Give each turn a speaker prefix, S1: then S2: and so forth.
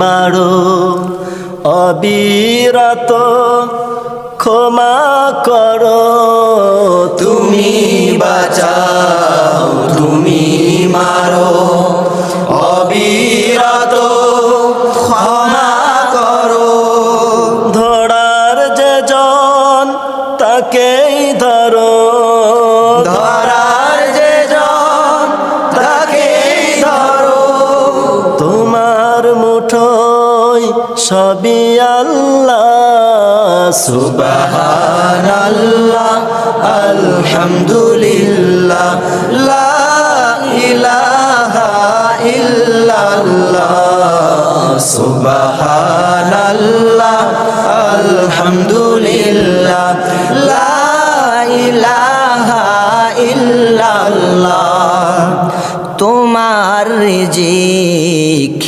S1: মারো অবিরত ক্ষমা করো
S2: তুমি বাঁচাও তুমি মারো অবিরত ক্ষমা করো।
S1: ধরার যে জন তাকেই ধরো
S2: ধরার যে জন তাকেই ধরো।
S1: তোমার মুঠোয় সবই আল্লাহ
S2: সুবহানাল্লাহ আলহামদুলিল্লাহ লা ইলাহা ইল্লাল্লাহ সুবহানাল্লাহ আলহামদুলিল্লাহ লা ইলাহা ইল্লাল্লাহ। তোমার রিজিক